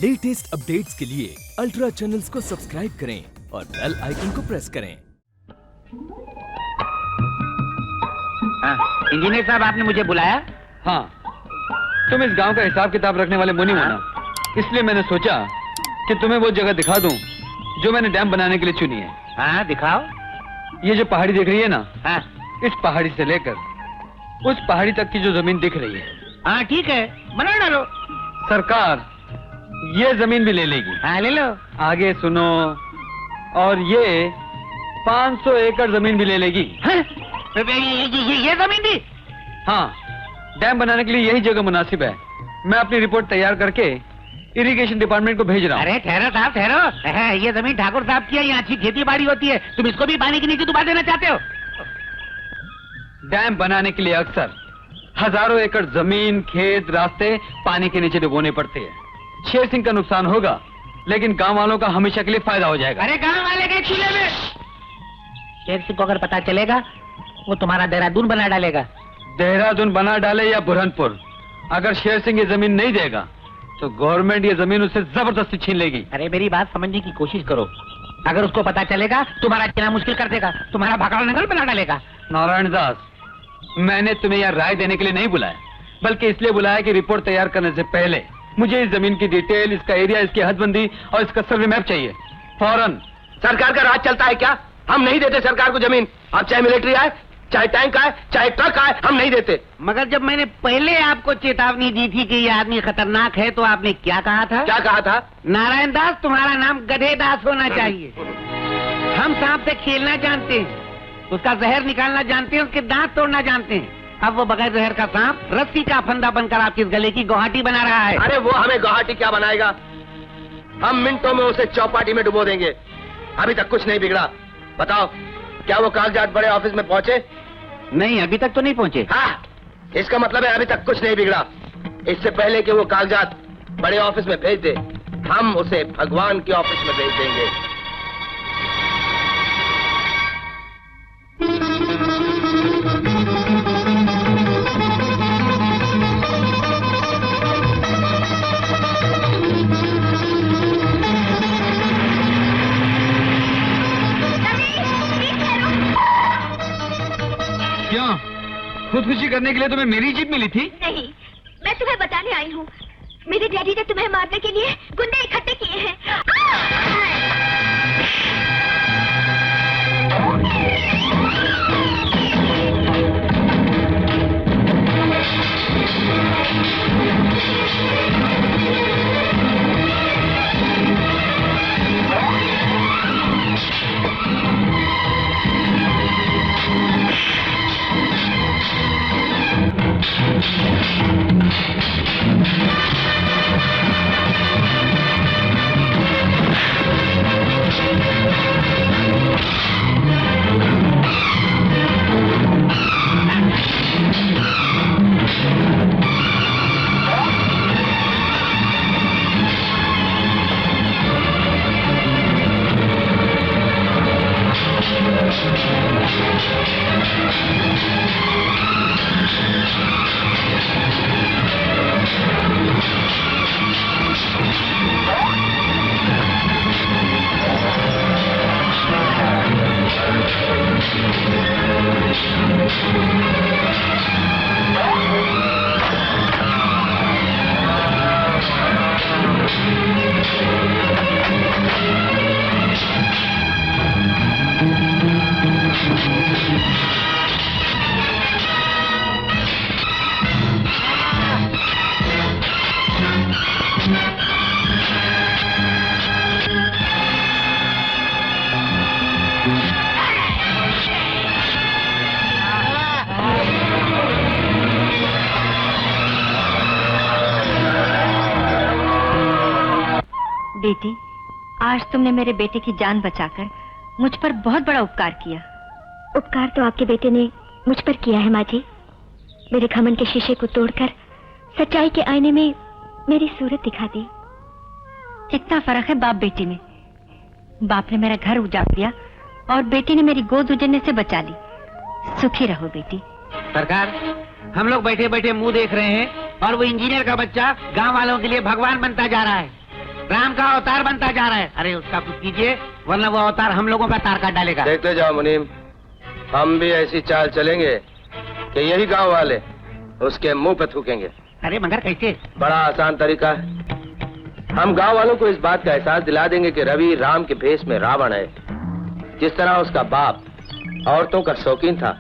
Latest updates के लिए ultra channels को सब्सक्राइब करें और बेल आइकन को प्रेस करें। इंजीनियर साहब, आपने मुझे बुलाया? हाँ, तुम इस गांव का हिसाब किताब रखने वाले मुनि हो ना, इसलिए मैंने सोचा कि तुम्हें वो जगह दिखा दूं जो मैंने डैम बनाने के लिए चुनी है। हाँ, दिखाओ। ये जो पहाड़ी दिख रही है ना, हाँ, इस पहाड़ी से लेकर उस पहाड़ी तक की जो जमीन दिख रही है, हाँ ठीक है, बना डालो। सरकार ये जमीन भी ले लेगी। हाँ, ले लो। आगे सुनो, और ये 500 एकड़ जमीन भी ले लेगी। हाँ? ये जमीन भी? हाँ, डैम बनाने के लिए यही जगह मुनासिब है। मैं अपनी रिपोर्ट तैयार करके इरिगेशन डिपार्टमेंट को भेज रहा हूँ। अरे ठहरो साहब, ठहरो। ये जमीन ठाकुर साहब की है, यहाँ अच्छी खेती बाड़ी होती है। तुम इसको भी पानी के नीचे डुबा देना चाहते हो? डैम बनाने के लिए अक्सर हजारों एकड़ जमीन, खेत, रास्ते पानी के नीचे डुबोने पड़ते हैं। शेर सिंह का नुकसान होगा, लेकिन गांव वालों का हमेशा के लिए फायदा हो जाएगा। अरे गांव वाले के चूल्हे में शेर सिंह को अगर पता चलेगा, वो तुम्हारा देहरादून बना डालेगा। देहरादून बना डाले या बुरहानपुर, अगर शेर सिंह ये जमीन नहीं देगा तो गवर्नमेंट ये जमीन उससे जबरदस्ती छीन लेगी। अरे मेरी बात समझने की कोशिश करो। अगर उसको पता चलेगा, तुम्हारा जीना मुश्किल कर देगा, तुम्हारा भाखड़ा नगर बना डालेगा। नारायण दास, मैंने तुम्हें यह राय देने के लिए नहीं बुलाया, बल्कि इसलिए बुलाया कि रिपोर्ट तैयार करने से पहले मुझे इस जमीन की डिटेल, इसका एरिया, इसकी हदबंदी और इसका सर्वे मैप चाहिए फौरन। सरकार का राज चलता है क्या? हम नहीं देते सरकार को जमीन। अब चाहे मिलिट्री आए, चाहे टैंक आए, चाहे ट्रक आए, हम नहीं देते। मगर जब मैंने पहले आपको चेतावनी दी थी कि ये आदमी खतरनाक है, तो आपने क्या कहा था? क्या कहा था? नारायण दास, तुम्हारा नाम गधे दास होना चाहिए। हम सांप से खेलना जानते हैं, उसका जहर निकालना जानते हैं, उसके दांत तोड़ना जानते हैं। अब वो बगैर जहर का सांप रस्सी का फंदा बनकर आपके गले की गुवाहाटी बना रहा है। अरे वो हमें गुवाहाटी क्या बनाएगा? हम मिनटों में उसे चौपाटी में डुबो देंगे। अभी तक कुछ नहीं बिगड़ा। बताओ, क्या वो कागजात बड़े ऑफिस में पहुंचे? नहीं, अभी तक तो नहीं पहुंचे। हाँ, इसका मतलब है अभी तक कुछ नहीं बिगड़ा। इससे पहले कि वो कागजात बड़े ऑफिस में भेज दे, हम उसे भगवान के ऑफिस में भेज देंगे। क्यों? खुदकुशी करने के लिए तुम्हें मेरी जीप मिली थी? नहीं, मैं तुम्हें बताने आई हूँ। मेरे डैडी ने तुम्हें मारने के लिए गुंडे इकट्ठे किए हैं। बेटी, आज तुमने मेरे बेटे की जान बचाकर मुझ पर बहुत बड़ा उपकार किया। उपकार तो आपके बेटे ने मुझ पर किया है माँ जी। मेरे घमंड के शीशे को तोड़कर सच्चाई के आईने में मेरी सूरत दिखा दी। इतना फर्क है बाप बेटी में। बाप ने मेरा घर उजाड़ दिया और बेटी ने मेरी गोद उजड़ने से बचा ली। सुखी रहो बेटी। सरकार, हम लोग बैठे बैठे मुंह देख रहे हैं और वो इंजीनियर का बच्चा गांव वालों के लिए भगवान बनता जा रहा है। राम का अवतार बनता जा रहा है। अरे उसका कुछ कीजिए, वरना वो अवतार हम लोगों का तार काट डालेगा। देखते जाओ मुनीम, हम भी ऐसी चाल चलेंगे कि यही गांव वाले उसके मुंह पे थूकेंगे। अरे मगर कैसे? बड़ा आसान तरीका है। हम गांव वालों को इस बात का एहसास दिला देंगे कि रवि राम के भेष में रावण है। जिस तरह उसका बाप औरतों का शौकीन था,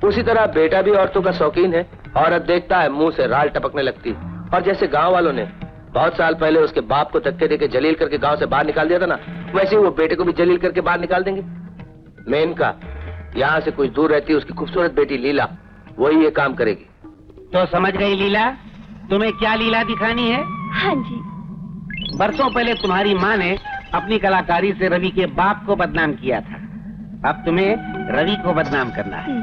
उसी तरह बेटा भी औरतों का शौकीन है। औरत देखता है मुंह से राल टपकने लगती, और जैसे गांव वालों ने बहुत साल पहले उसके बाप को धक्के देके जलील करके गांव से बाहर निकाल दिया था ना, वैसे ही वो बेटे को भी जलील करके बाहर निकाल देंगे। मेनका यहाँ से कुछ दूर रहती है उसकी खूबसूरत बेटी लीला, वही ये काम करेगी। तो समझ गई लीला, तुम्हें क्या लीला दिखानी है? हाँ जी। बरसों पहले तुम्हारी माँ ने अपनी कलाकारी से रवि के बाप को बदनाम किया था। अब तुम्हें रवि को बदनाम करना है।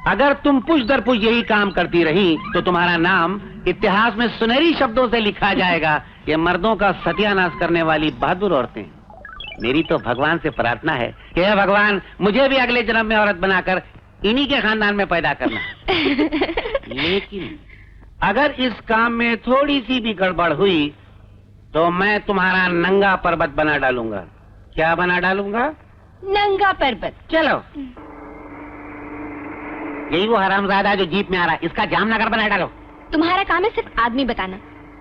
अगर तुम पुश दर पुश यही काम करती रही तो तुम्हारा नाम इतिहास में सुनहरी शब्दों से लिखा जाएगा। ये मर्दों का सत्यानाश करने वाली बहादुर औरतें। मेरी तो भगवान से प्रार्थना है कि हे भगवान, मुझे भी अगले जन्म में औरत बनाकर इन्हीं के खानदान में पैदा करना। लेकिन अगर इस काम में थोड़ी सी भी गड़बड़ हुई तो मैं तुम्हारा नंगा पर्वत बना डालूंगा। क्या बना डालूंगा? नंगा पर्वत। चलो, यही वो हरामजादा जो जीप में आ रहा है, इसका जामनगर बना डालो। तुम्हारा काम है सिर्फ आदमी बताना,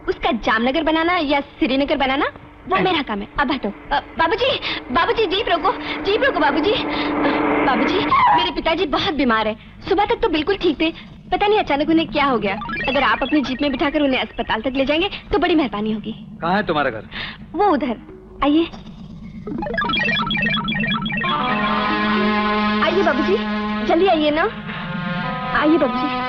उसका जामनगर बनाना या श्रीनगर बनाना वो मेरा काम है। अब हटो। बाबूजी, बाबूजी जीप रोको बाबूजी। बाबूजी, मेरे पिताजी बहुत बीमार है। सुबह तक तो बिल्कुल ठीक थे, पता नहीं अचानक उन्हें क्या हो गया। अगर आप अपनी जीप में बिठाकर उन्हें अस्पताल तक ले जाएंगे तो बड़ी मेहरबानी होगी। कहाँ है तुम्हारा घर? वो उधर। आइए आइए बाबूजी, जल्दी आइए ना। आइए बाबूजी।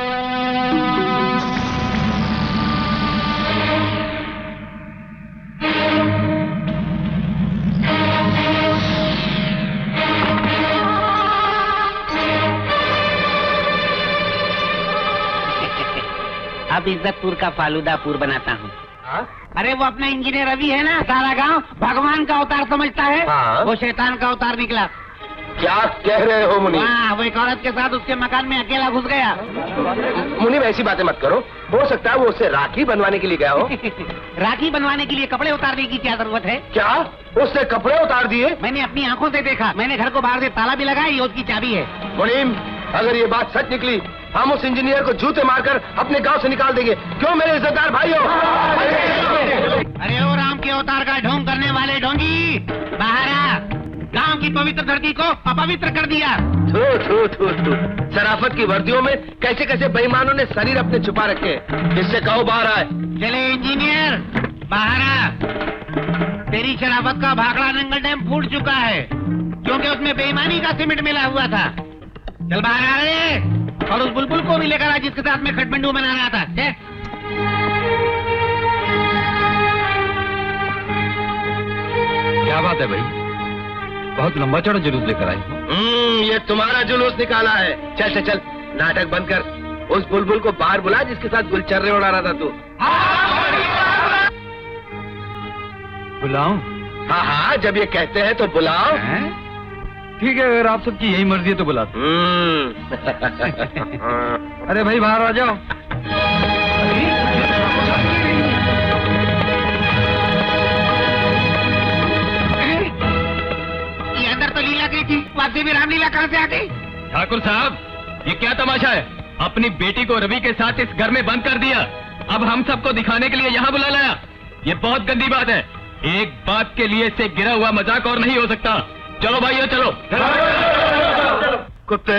अब इज्जतपुर का फालूदापुर बनाता हूँ। अरे वो अपना इंजीनियर रवि है ना, सारा गांव भगवान का अवतार समझता है। हाँ। वो शैतान का अवतार निकला। क्या कह रहे हो मुनीम? हाँ, वो एक औरत के साथ उसके मकान में अकेला घुस गया। मुनीम ऐसी बातें मत करो, हो सकता है वो उससे राखी बनवाने के लिए गया हो। राखी बनवाने के लिए कपड़े उतारने की क्या जरूरत है? क्या उसने कपड़े उतार दिए? मैंने अपनी आंखों से देखा। मैंने घर को बाहर से ताला भी लगाया, ये उसकी चाबी है। मुनीम, अगर ये बात सच निकली, हम उस इंजीनियर को जूते मारकर अपने गांव से निकाल देंगे। क्यों मेरे इज्जतदार भाइयों? अरे ओ राम के अवतार का ढोंग करने वाले ढोंगी, बाहर आ। गांव की पवित्र धरती को अपवित्र कर दिया। थू थू थू थू। शराफत की वर्दियों में कैसे कैसे बेईमानों ने शरीर अपने छुपा रखे। इससे कहो बाहर आए। चले इंजीनियर, बाहर आ। तेरी शराफत का भाखड़ा नंगल डैम फूट चुका है, क्योंकि उसमें बेईमानी का सीमेंट मिला हुआ था। चल बाहर आ रे, और उस बुलबुल को भी लेकर आ जिसके साथ में खटबंडू बना रहा था। क्या बात है भाई, बहुत लंबा चौड़ा जुलूस लेकर आए हो। ये तुम्हारा जुलूस निकाला है। चल चल चल, नाटक बंद कर। उस बुलबुल को बाहर बुला जिसके साथ गुलचर्रे उड़ा रहा था तू। बुलाऊं? हाँ हाँ, जब ये कहते हैं तो बुलाओ। ठीक है, अगर आप सबकी यही मर्जी है तो बुला। अरे भाई बाहर आ जाओ। ये अंदर तो लीला गई थी, वापसी में रामलीला कहाँ से आ गई? ठाकुर साहब, ये क्या तमाशा है? अपनी बेटी को रवि के साथ इस घर में बंद कर दिया, अब हम सबको दिखाने के लिए यहाँ बुला लाया। ये बहुत गंदी बात है। एक बात के लिए इससे गिरा हुआ मजाक और नहीं हो सकता। चलो भाइयों चलो। कुत्ते,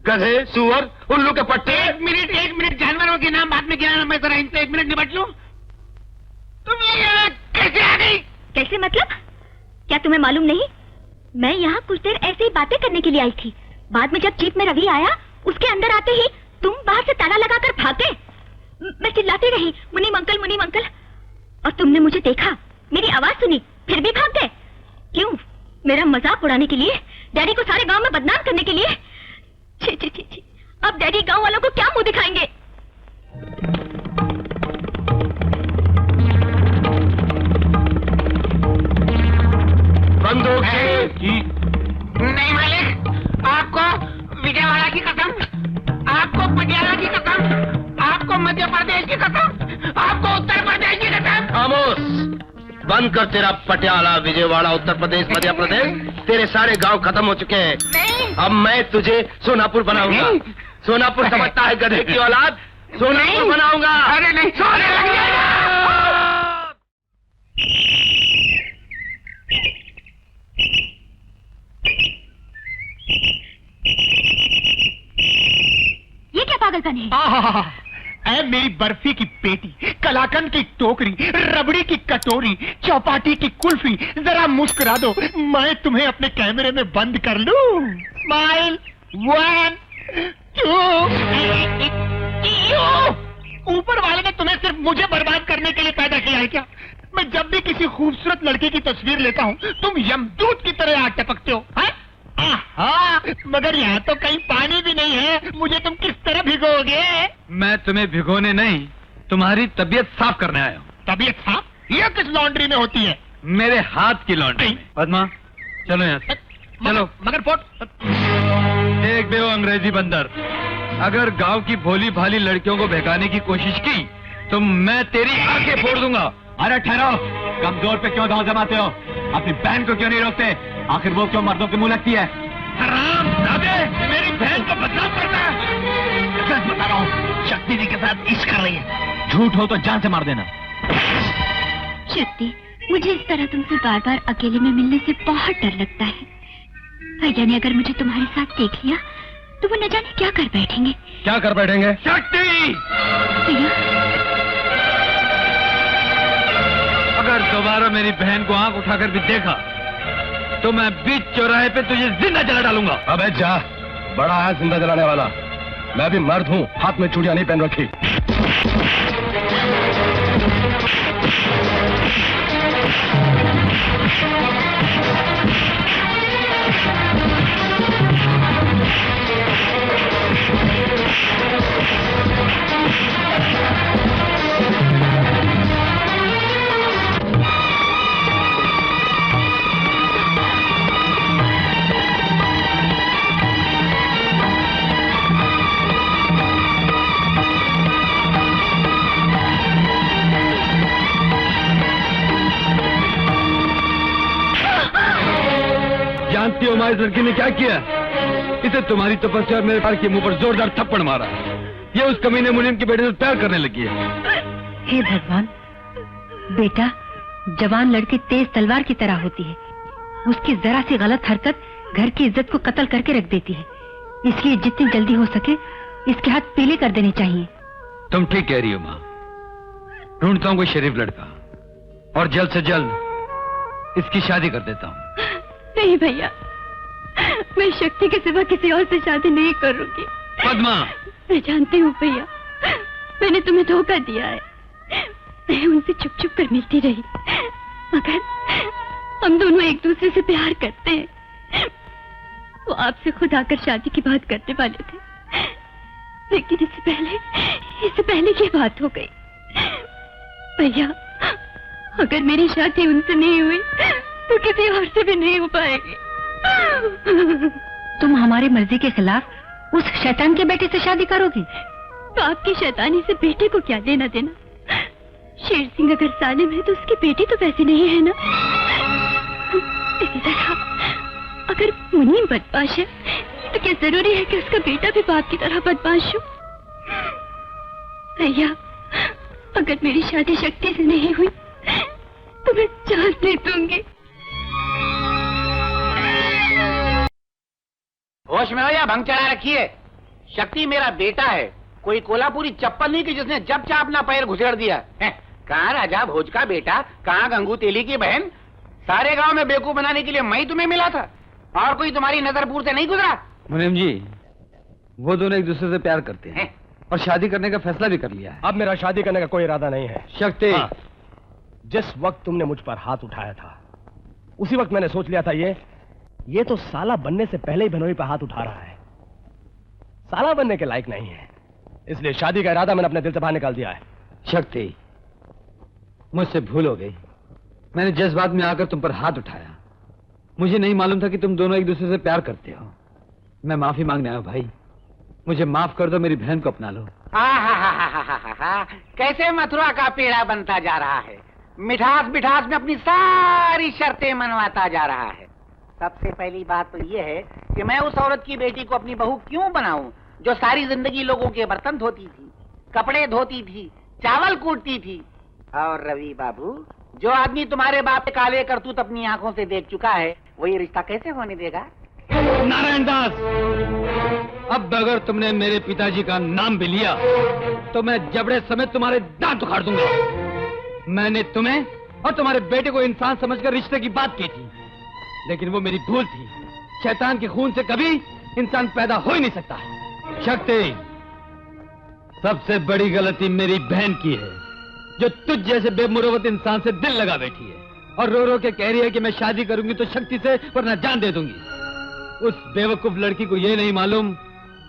गधे, सुअर, उल्लू के पट्टे। एक मिनट, जानवरों के नाम बाद में गिराना, मैं जरा इनसे 1 मिनट निपट लूं। तुम ये यहाँ कैसे आ गई? कैसे मतलब? क्या तुम्हें मालूम नहीं? मैं यहाँ कुछ देर ऐसे ही बातें करने के लिए आई थी। बाद में जब जीप में रवि आया, उसके अंदर आते ही तुम बाहर से ताला लगाकर भागे। मैं चिल्लाती रही, मुनीम अंकल, मुनीम अंकल। और तुमने मुझे देखा, मेरी आवाज सुनी, फिर भी भाग गए। क्यों? मेरा मजाक उड़ाने के लिए? डैडी को सारे गांव में बदनाम करने के लिए? छी छी छी छी। अब डैडी गांव वालों को क्या मुंह दिखाएंगे? बंदूक नहीं मालिक, आपको विजयवाड़ा की कसम, आपको पटियाला की कसम, आपको मध्य प्रदेश की कसम, आपको उत्तर प्रदेश की कसम। खामोश, बंद कर तेरा पटियाला, विजयवाड़ा, उत्तर प्रदेश, मध्य प्रदेश, तेरे सारे गांव खत्म हो चुके हैं। अब मैं तुझे सोनापुर बनाऊंगा। सोनापुर समझता है गधे की औलाद? सोनापुर बनाऊंगा। अरे नहीं, ये क्या पागलपन है? ऐ मेरी बर्फी की पेटी, कलाकंद की टोकरी, रबड़ी की कटोरी, चौपाटी की कुल्फी, जरा मुस्कुरा दो, मैं तुम्हें अपने कैमरे में बंद कर लूं। स्माइल, 1 2 ऊपर वाले ने तुम्हें सिर्फ मुझे बर्बाद करने के लिए पैदा किया है क्या? मैं जब भी किसी खूबसूरत लड़के की तस्वीर लेता हूँ, तुम यमदूत की तरह आग टपकते हो, है? आहा, मगर यहाँ तो कहीं पानी भी नहीं है, मुझे तुम किस तरह भिगोगे? मैं तुम्हें भिगोने नहीं, तुम्हारी तबीयत साफ करने आया हूँ। तबीयत साफ? ये किस लॉन्ड्री में होती है? मेरे हाथ की लॉन्ड्री में। पद्मा, चलो यहाँ से। चलो। मगर पोट देख बे वो अंग्रेजी बंदर, अगर गांव की भोली भाली लड़कियों को बहकाने की कोशिश की तो मैं तेरी आंखें फोड़ दूंगा। अरे ठहरो, कमजोर पे क्यों दांव जमाते हो? अपनी बहन को क्यों नहीं रोकते? आखिर वो क्यों मर्दों के मुंह लगती है? हराम दादे, मेरी बहन को बदनाम करता है। सच बता रहा हूँ, शक्ति जी के साथ इश्क कर रही है। झूठ हो तो जान से मार देना। शक्ति, मुझे इस तरह तुमसे बार बार अकेले में मिलने से बहुत डर लगता है। भैया ने अगर मुझे तुम्हारे साथ देख लिया तो वो न जाने क्या कर बैठेंगे। क्या कर बैठेंगे? शक्ति, भैया, अगर दोबारा मेरी बहन को आंख उठाकर भी देखा तो मैं बीच चौराहे पे तुझे जिंदा जला डालूंगा। अबे जा, बड़ा है जिंदा जलाने वाला। मैं भी मर्द हूँ, हाथ में चूड़ियां नहीं पहन रखी। जानती हो हमारी लड़की ने क्या किया? इसे तुम्हारी तपस्या और मेरे प्यार के मुंह पर जोरदार थप्पड़ मारा। ये उस कमीने मुनीम के बेटे से प्यार करने लगी है। हे भगवान, बेटा, जवान लड़की तेज तलवार की तरह होती है। उसकी जरा सी गलत हरकत घर की इज्जत को कत्ल करके रख देती है। इसलिए जितनी जल्दी हो सके इसके हाथ पीले कर देने चाहिए। तुम ठीक कह रही हो माँ। ढूंढता हूँ कोई शरीफ लड़का और जल्द से जल्द इसकी शादी कर देता हूँ। नहीं भैया, मैं शक्ति के सिवा किसी और से शादी नहीं करूंगी। पद्मा, मैं जानती हूँ भैया, मैंने तुम्हें धोखा दिया है। मैं उनसे छुप छुप कर मिलती रही, मगर हम दोनों एक दूसरे से प्यार करते हैं। वो आपसे खुद आकर शादी की बात करने वाले थे, लेकिन इससे पहले ये बात हो गई। भैया, अगर मेरी शादी उनसे नहीं हुई तो किसी और से भी नहीं हो पाएगी। तुम हमारी मर्जी के खिलाफ उस शैतान के बेटे से शादी करोगी? तो आपकी शैतानी से बेटे को क्या लेना देना? शेर सिंह अगर सालिम है तो उसकी बेटी तो वैसी नहीं है ना। इसी तरह अगर मुनीम बदमाश है तो क्या जरूरी है कि उसका बेटा भी बाप की तरह बदमाश हो? भैया, अगर मेरी शादी शक्ति से नहीं हुई तो मैं जान दे दूंगी। होश में हो या भंग चढ़ा रखी है? शक्ति मेरा बेटा है, कोई कोल्हापुरी चप्पल नहीं कि जिसने जब चाह अपना पैर घुसेड़ दिया है। कहाँ राजा भोज का बेटा, कहाँ गंगू तेली की बहन? सारे गांव में बेवकूफ बनाने के लिए मैं ही तुम्हें मिला था, और कोई तुम्हारी नजरपुर से नहीं गुजरा। मुनीम जी, वो दोनों एक दूसरे से प्यार करते हैं और शादी करने का फैसला भी कर लिया है। अब मेरा शादी करने का कोई इरादा नहीं है। शक्ति, जिस वक्त तुमने मुझ पर हाथ उठाया था उसी वक्त मैंने सोच लिया था ये तो साला बनने से पहले ही बहनोई पर हाथ उठा रहा है। साला बनने के लायक नहीं है, इसलिए शादी का इरादा मैंने अपने दिल से बाहर निकाल दिया है। शक्ति, मुझसे भूल हो गई। मैंने जज्बात में आकर तुम पर हाथ उठाया। मुझे नहीं मालूम था कि तुम दोनों एक दूसरे से प्यार करते हो। मैं माफी मांगने आया भाई, मुझे माफ कर दो, मेरी बहन को अपना लो। कैसे मथुरा का पेड़ा बनता जा रहा है। मिठास मिठास में अपनी सारी शर्तें मनवाता जा रहा है। सबसे पहली बात तो ये है कि मैं उस औरत की बेटी को अपनी बहू क्यों बनाऊं जो सारी जिंदगी लोगों के बर्तन धोती थी, कपड़े धोती थी, चावल कूटती थी। और रवि बाबू, जो आदमी तुम्हारे बाप के काले करतूत अपनी आंखों से देख चुका है, वो ये रिश्ता कैसे होने देगा? नारायण दास, अब अगर तुमने मेरे पिताजी का नाम भी लिया तो मैं जबड़े समेत तुम्हारे दांत उखाड़ दूंगा। मैंने तुम्हें और तुम्हारे बेटे को इंसान समझकर रिश्ते की बात की थी, लेकिन वो मेरी भूल थी। शैतान के खून से कभी इंसान पैदा हो ही नहीं सकता। शक्ति, सबसे बड़ी गलती मेरी बहन की है, जो तुझ जैसे बेमुरवत इंसान से दिल लगा बैठी है और रो रो के कह रही है कि मैं शादी करूंगी तो शक्ति से, वरना जान दे दूंगी। उस बेवकूफ लड़की को यह नहीं मालूम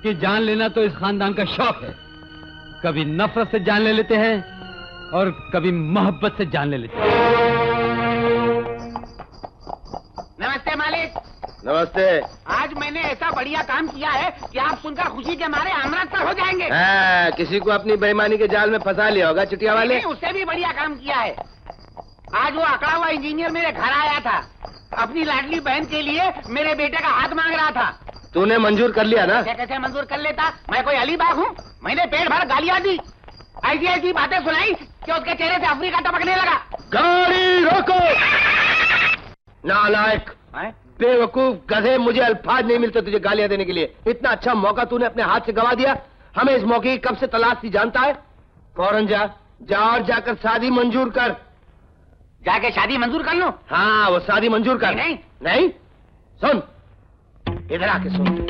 कि जान लेना तो इस खानदान का शौक है। कभी नफरत से जान ले लेते हैं और कभी मोहब्बत से जान ले लेते हैं। नमस्ते मालिक। नमस्ते। आज मैंने ऐसा बढ़िया काम किया है कि आप सुनकर खुशी के मारे अमृतसर हो जाएंगे। हाँ, किसी को अपनी बेईमानी के जाल में फंसा लिया होगा चुटिया वाले। नहीं, उससे भी बढ़िया काम किया है। आज वो अकड़ा हुआ इंजीनियर मेरे घर आया था, अपनी लाडली बहन के लिए मेरे बेटे का हाथ मांग रहा था। तूने मंजूर कर लिया ना? कैसे मंजूर कर लेता? मैं कोई अलीबाग हूँ? मैंने पेट भर गालियाँ दी, ऐसी ऐसी बातें सुनाई कि उसके चेहरे से अफ्रीका टपकने लगा। गाड़ी रोको! नालायक, बेवकूफ, गधे, मुझे अल्फाज नहीं मिलते तुझे गालियां देने के लिए। इतना अच्छा मौका तूने अपने हाथ से गवा दिया। हमें इस मौके की कब से तलाश थी जानता है? फौरन जा और जाकर शादी मंजूर कर। जाके शादी मंजूर कर लो? हाँ, वो शादी मंजूर कर। नहीं, नहीं? सुन, इधर आके सुन।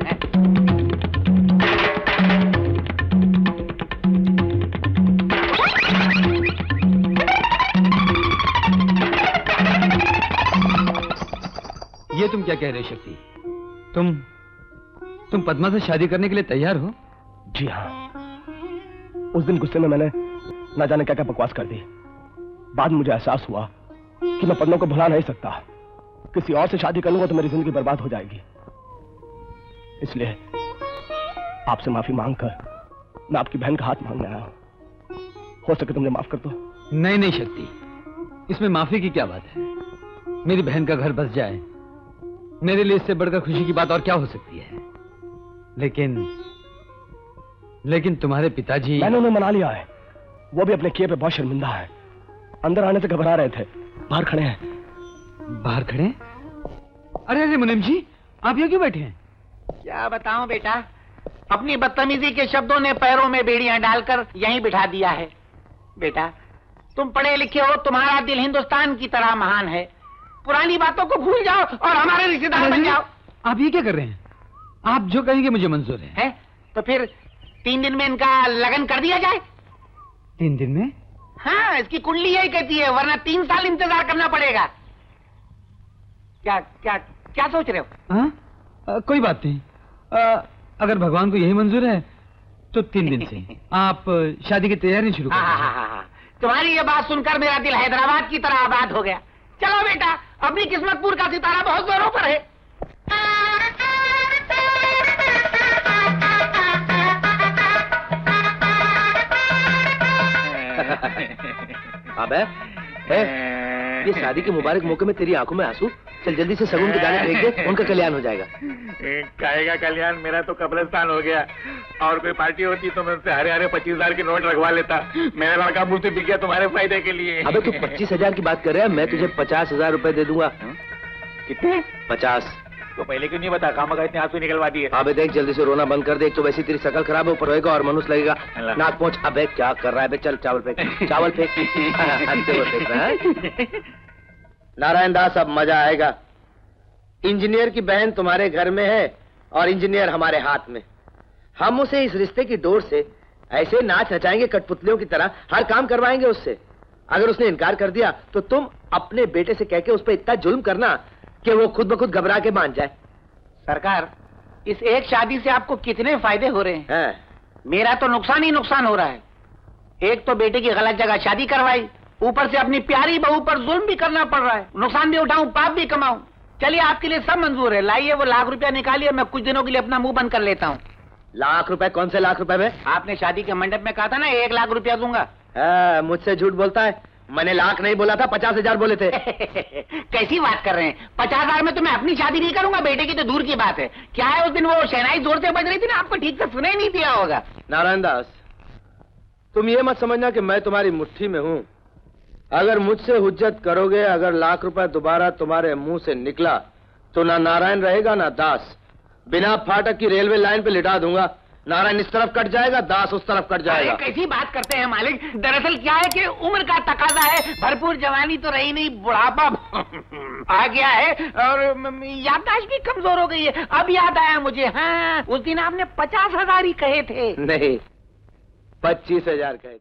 ये तुम क्या कह रहे हो शक्ति? तुम पद्मा से शादी करने के लिए तैयार हो? जी हाँ। उस दिन गुस्से में मैंने ना जाने क्या क्या बकवास कर दी। बाद में मुझे एहसास हुआ कि मैं पद्मा को भुला नहीं सकता। किसी और से शादी कर लूंगा तो मेरी जिंदगी बर्बाद हो जाएगी। इसलिए आपसे माफी मांगकर मैं आपकी बहन का हाथ मांगने आया हूं। हो सके तो मुझे माफ कर दो। नहीं नहीं शक्ति, इसमें माफी की क्या बात है? मेरी बहन का घर बस जाए, मेरे लिए इससे बढ़कर खुशी की बात और क्या हो सकती है? लेकिन तुम्हारे पिताजी... मैंने उन्हें मना लिया है। वो भी अपने किए पे बहुत शर्मिंदा है। अंदर आने से घबरा रहे थे। बाहर खड़े हैं। बाहर खड़े? अरे अरे मुनीम जी, आप यहाँ क्यों बैठे हैं? क्या बताऊं बेटा, अपनी बदतमीजी के शब्दों ने पैरों में बेड़ियां डालकर यहीं बिठा दिया है। बेटा, तुम पढ़े लिखे हो, तुम्हारा दिल हिंदुस्तान की तरह महान है। पुरानी बातों को भूल जाओ और हमारे रिश्तेदार बन जाओ। आप ये क्या कर रहे हैं? आप जो कहेंगे मुझे मंजूर है। तो फिर 3 दिन में इनका लगन कर दिया जाए। 3 दिन में? हाँ, इसकी कुंडली यही कहती है, वरना 3 साल इंतजार करना पड़ेगा। क्या क्या क्या सोच रहे हो? हाँ, कोई बात नहीं। अगर भगवान को यही मंजूर है तो 3 दिन से आप शादी की तैयारी शुरू कर दीजिए। तुम्हारी ये बात सुनकर मेरा दिल हैदराबाद की तरह आबाद हो गया। चलो बेटा, अपनी किस्मतपुर का सितारा बहुत जोरों पर है। अबे, ये शादी के मुबारक मौके में तेरी आंखों में आंसू। चल जल्दी से सगुन के दाने फेंक दे, उनका कल्याण हो जाएगा। काहेगा कल्याण? मेरा तो कब्रिस्तान हो गया। और कोई पार्टी होती तो मैं उससे हरे हरे 25,000 के नोट रखवा लेता। मेरा लड़का मुझसे बिक गया तुम्हारे फायदे के लिए। अबे तू 25,000 की बात कर रहा है, मैं तुझे 50,000 रुपए दे दूंगा। कितने? 50। तो पहले क्यों नहीं बता? खामखा इतने आंसू निकलवा दिए। अबे देख, जल्दी से रोना बंद कर दे। एक तो वैसे तेरी शकल खराब है, ऊपर रोएगा और मनुष्य लगेगा। नाक पहुंच। अबे क्या कर रहा है बे? चल चावल फेंक, चावल फेंक। हंसते हुए फेंक रहा है। नारायण दास, अब मजा आएगा। इंजीनियर की बहन तुम्हारे घर में है और इंजीनियर हमारे हाथ में। हम उसे इस रिश्ते की डोर से ऐसे नाच नचाएंगे कठपुतलियों की तरह, हर काम करवाएंगे उससे। अगर उसने इनकार कर दिया तो तुम अपने बेटे से कह के उस पर इतना जुल्म करना कि वो खुद ब खुद घबरा के मान जाए। सरकार, इस एक शादी से आपको कितने फायदे हो रहे हैं? मेरा तो नुकसान ही नुकसान हो रहा है। एक तो बेटे की गलत जगह शादी करवाई, ऊपर से अपनी प्यारी बहू पर जुल्म भी करना पड़ रहा है। नुकसान भी उठाऊं, पाप भी कमाऊं। चलिए, आपके लिए सब मंजूर है। लाइए वो लाख रुपया निकालिए, मैं कुछ दिनों के लिए अपना मुंह बंद कर लेता हूँ। लाख रुपए? कौन से लाख रुपए में? आपने शादी के मंडप में कहा था ना 1 लाख रुपया दूंगा। मुझसे झूठ बोलता है। मैंने लाख नहीं बोला था, 50,000 बोले थे। कैसी बात कर रहे हैं? 50,000 में तो मैं अपनी शादी नहीं करूंगा, बेटे की तो दूर की बात है। क्या है, उस दिन वो शहनाई जोर से बज रही थी ना, आपको ठीक से सुनाई नहीं दिया होगा। नारायण दास, तुम ये मत समझना कि मैं तुम्हारी मुट्ठी में हूं। अगर मुझसे हुज्जत करोगे, अगर लाख रुपए दोबारा तुम्हारे मुंह से निकला तो ना नारायण रहेगा ना दास। बिना फाटक की रेलवे लाइन पे लिटा दूंगा। नारायण इस तरफ कट जाएगा, दास उस तरफ कट जाएगा। अरे कैसी बात करते हैं मालिक? दरअसल क्या है कि उम्र का तकाजा है, भरपूर जवानी तो रही नहीं, बुढ़ापा आ गया है और याददाश्त भी कमजोर हो गई है। अब याद आया मुझे, हाँ उस दिन आपने 50,000 ही कहे थे। नहीं, 25,000 कहे।